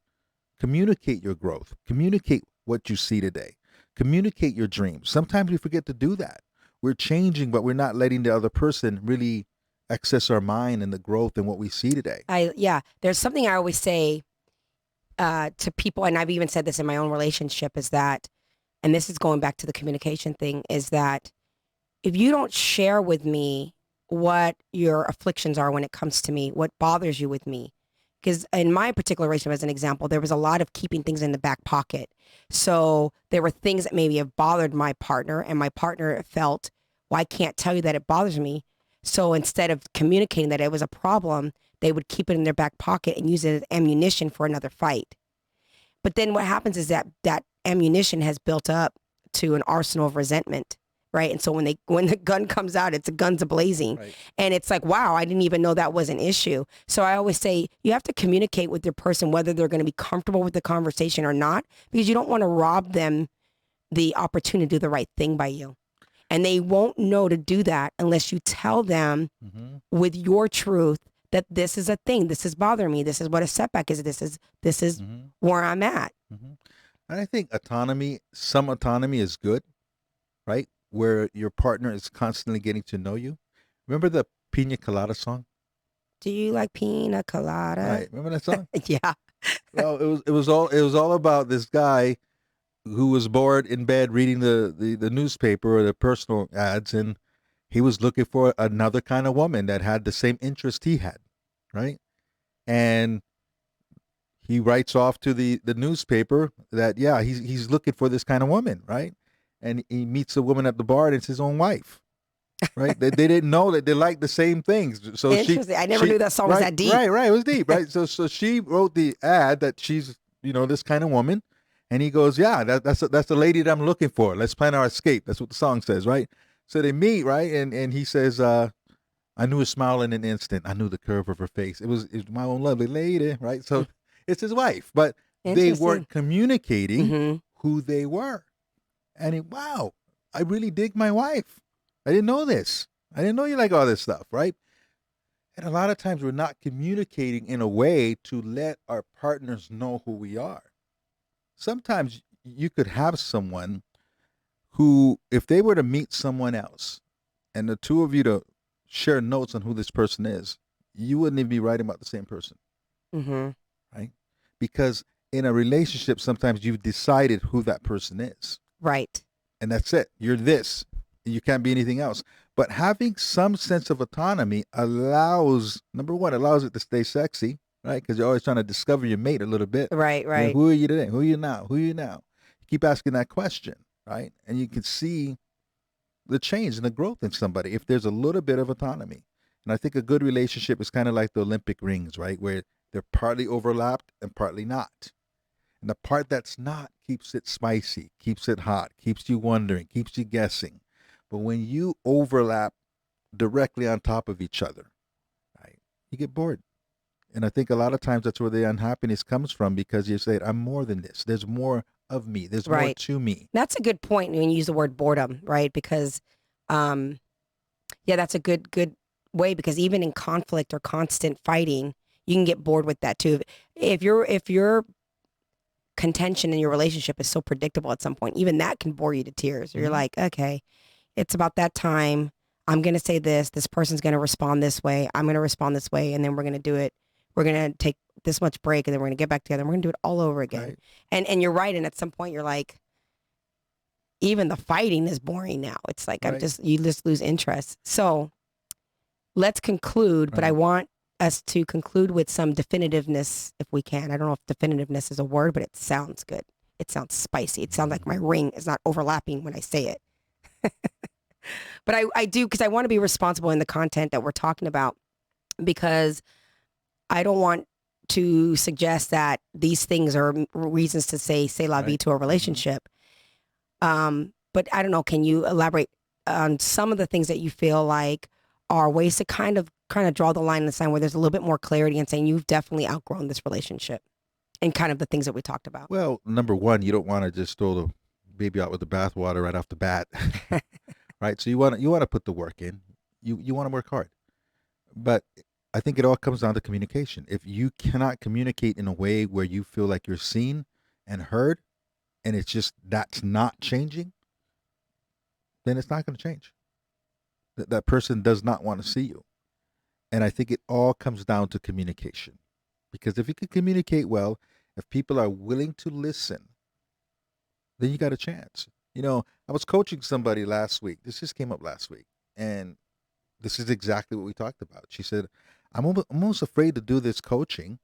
Communicate your growth. Communicate what you see today. Communicate your dreams. Sometimes we forget to do that. We're changing, but we're not letting the other person really access our mind and the growth and what we see today. There's something I always say to people, and I've even said this in my own relationship, is that, and this is going back to the communication thing, is that if you don't share with me what your afflictions are when it comes to me, what bothers you with me, because in my particular relationship, as an example, there was a lot of keeping things in the back pocket. So there were things that maybe have bothered my partner, and my partner felt, well, I can't tell you that it bothers me. So instead of communicating that it was a problem, they would keep it in their back pocket and use it as ammunition for another fight. But then what happens is that that ammunition has built up to an arsenal of resentment, right? And so when the gun comes out, it's a guns a-blazing. Right. And it's like, wow, I didn't even know that was an issue. So I always say you have to communicate with your person whether they're going to be comfortable with the conversation or not, because you don't want to rob them the opportunity to do the right thing by you. And they won't know to do that unless you tell them with your truth that this is a thing, this is bothering me, this is what a setback is, this is where I'm at. And I think some autonomy is good, right? Where your partner is constantly getting to know you. Remember the Pina Colada song? Do you like pina colada? Right. Remember that song? Yeah. Well, it was all about this guy who was bored in bed reading the newspaper or the personal ads, and he was looking for another kind of woman that had the same interest he had, right? And he writes off to the newspaper that, yeah, he's looking for this kind of woman, right? And he meets a woman at the bar, and it's his own wife, right? they didn't know that they liked the same things. So interesting. I never knew that song was that deep. Right, it was deep, right? So she wrote the ad that she's, this kind of woman. And he goes, yeah, that's the lady that I'm looking for. Let's plan our escape. That's what the song says, right? So they meet, right? And he says, I knew her smile in an instant. I knew the curve of her face. It was my own lovely lady, right? So it's his wife. But they weren't communicating who they were. And wow, I really dig my wife. I didn't know this. I didn't know you like all this stuff, right? And a lot of times we're not communicating in a way to let our partners know who we are. Sometimes you could have someone who, if they were to meet someone else and the two of you to share notes on who this person is, you wouldn't even be writing about the same person, right? Because in a relationship, sometimes you've decided who that person is. Right. And that's it. You're this. You can't be anything else. But having some sense of autonomy allows it to stay sexy. Right, because you're always trying to discover your mate a little bit. Right. Who are you today? Who are you now? Who are you now? You keep asking that question, right? And you can see the change and the growth in somebody if there's a little bit of autonomy. And I think a good relationship is kind of like the Olympic rings, right? Where they're partly overlapped and partly not. And the part that's not keeps it spicy, keeps it hot, keeps you wondering, keeps you guessing. But when you overlap directly on top of each other, right, you get bored. And I think a lot of times that's where the unhappiness comes from, because you say, I'm more than this. There's more of me. There's more to me. That's a good point when you use the word boredom, right? Because, that's a good way, because even in conflict or constant fighting, you can get bored with that too. If your contention in your relationship is so predictable at some point, even that can bore you to tears. You're like, okay, it's about that time. I'm going to say this. This person's going to respond this way. I'm going to respond this way. And then we're going to do it. We're going to take this much break, and then we're going to get back together. And we're going to do it all over again. Right. And you're right. And at some point you're like, even the fighting is boring now. It's like, you just lose interest. So let's conclude, but I want us to conclude with some definitiveness if we can. I don't know if definitiveness is a word, but it sounds good. It sounds spicy. It sounds like my ring is not overlapping when I say it. But I do, because I want to be responsible in the content that we're talking about, because I don't want to suggest that these things are reasons to say la vie to a relationship. But I don't know, can you elaborate on some of the things that you feel like are ways to kind of draw the line in the sand where there's a little bit more clarity and saying you've definitely outgrown this relationship, and kind of the things that we talked about? Well, number one, you don't want to just throw the baby out with the bathwater right off the bat. Right? So you want to put the work in. You want to work hard. But I think it all comes down to communication. If you cannot communicate in a way where you feel like you're seen and heard, and it's just that's not changing, then it's not going to change. That person does not want to see you. And I think it all comes down to communication. Because if you can communicate well, if people are willing to listen, then you got a chance. I was coaching somebody last week. This just came up last week. And this is exactly what we talked about. She said, I'm almost afraid to do this coaching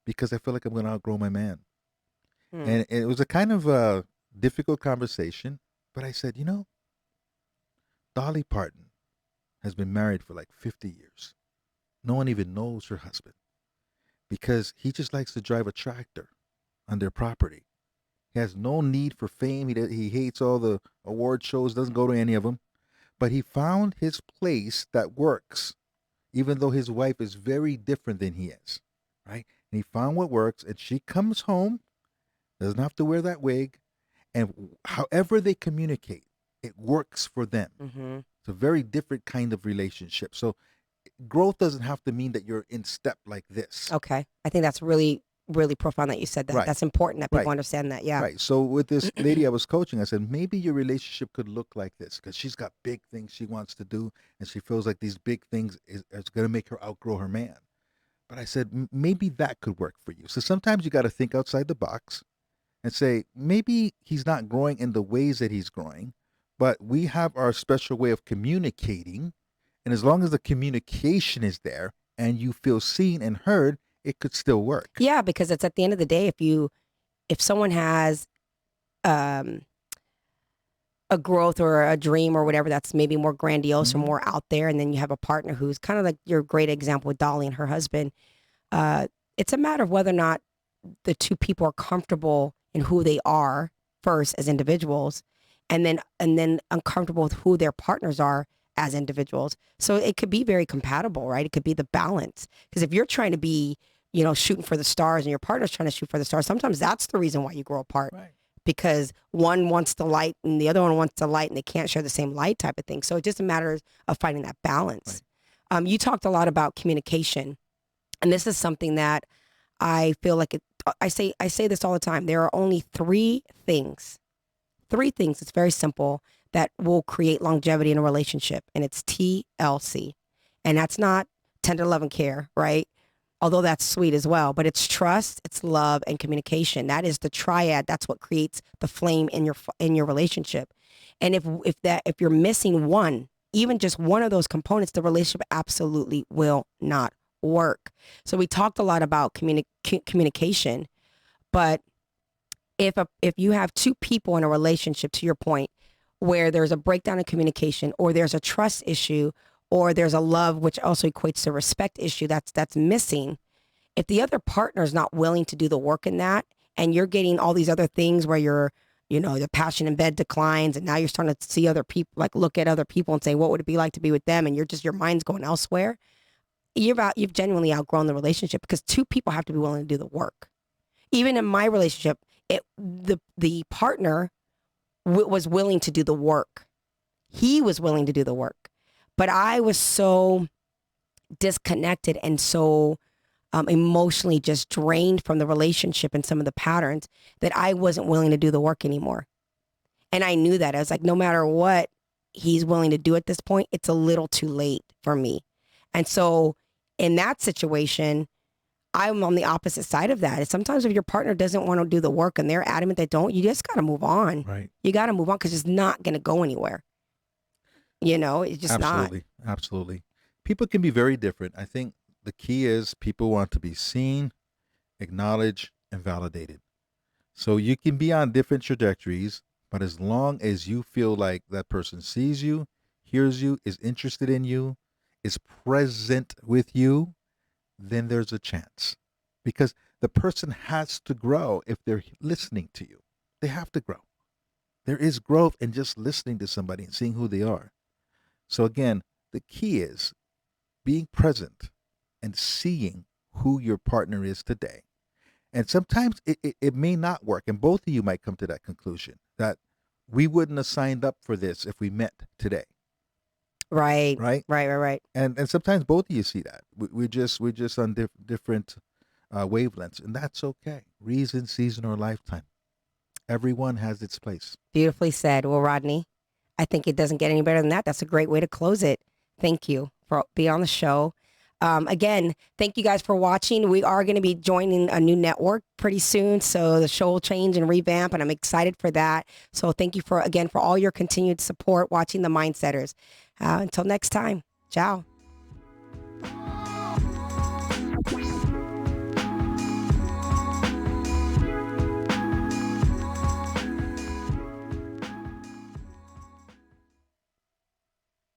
because I feel like I'm going to outgrow my man. And it was a kind of a difficult conversation. But I said, Dolly Parton has been married for like 50 years. No one even knows her husband because he just likes to drive a tractor on their property. He has no need for fame. He hates all the award shows, doesn't go to any of them. But he found his place that works, even though his wife is very different than he is, right? And he found what works, and she comes home, doesn't have to wear that wig, and however they communicate, it works for them. Mm-hmm. It's a very different kind of relationship. So growth doesn't have to mean that you're in step like this. Okay. I think that's really, really profound that you said that. Right. That's important that people Right. understand that. Yeah. Right. So with this lady I was coaching, I said, maybe your relationship could look like this because she's got big things she wants to do and she feels like these big things is going to make her outgrow her man. But I said, maybe that could work for you. So sometimes you got to think outside the box and say, maybe he's not growing in the ways that he's growing, but we have our special way of communicating. And as long as the communication is there and you feel seen and heard, it could still work. Yeah, because it's at the end of the day, if someone has a growth or a dream or whatever that's maybe more grandiose or more out there, and then you have a partner who's kind of like your great example with Dolly and her husband, it's a matter of whether or not the two people are comfortable in who they are first as individuals, and then uncomfortable with who their partners are as individuals. So it could be very compatible, right? It could be the balance. Because if you're trying to be, shooting for the stars and your partner's trying to shoot for the stars, sometimes that's the reason why you grow apart. Right. Because one wants the light and the other one wants the light and they can't share the same light type of thing. So it just a matter of finding that balance. Right. You talked a lot about communication. And this is something that I feel like I say this all the time. There are only three things. It's very simple that will create longevity in a relationship. And it's TLC. And that's not tender love and care, right? Although that's sweet as well, but it's trust, it's love, and communication. That is the triad. That's what creates the flame in your relationship. And if you're missing one, even just one of those components, the relationship absolutely will not work. So we talked a lot about communication, but if you have two people in a relationship, to your point, where there's a breakdown in communication, or there's a trust issue, or there's a love, which also equates to respect issue that's missing. If the other partner is not willing to do the work in that, and you're getting all these other things where the passion in bed declines, and now you're starting to see other people, like look at other people and say, what would it be like to be with them? And your mind's going elsewhere. You've genuinely outgrown the relationship, because two people have to be willing to do the work. Even in my relationship, the partner was willing to do the work. He was willing to do the work. But I was so disconnected and so emotionally just drained from the relationship and some of the patterns that I wasn't willing to do the work anymore. And I knew that. I was like, no matter what he's willing to do at this point, it's a little too late for me. And so in that situation, I'm on the opposite side of that. Sometimes if your partner doesn't want to do the work and they're adamant they don't, you just got to move on. Right. You got to move on, because it's not going to go anywhere. It's just Absolutely. not. Absolutely. People can be very different. I think the key is people want to be seen, acknowledged, and validated. So you can be on different trajectories, but as long as you feel like that person sees you, hears you, is interested in you, is present with you, then there's a chance. Because the person has to grow if they're listening to you. They have to grow. There is growth in just listening to somebody and seeing who they are. So again, the key is being present and seeing who your partner is today. And sometimes it may not work. And both of you might come to that conclusion that we wouldn't have signed up for this if we met today. Right. right? Right. And sometimes both of you see that. We're just on different wavelengths, and that's okay. Reason, season, or lifetime. Everyone has its place. Beautifully said. Well, Rodney, I think it doesn't get any better than that. That's a great way to close it. Thank you for being on the show. Again, thank you guys for watching. We are going to be joining a new network pretty soon. So the show will change and revamp, and I'm excited for that. So thank you for all your continued support watching The Mindsetters. Until next time. Ciao.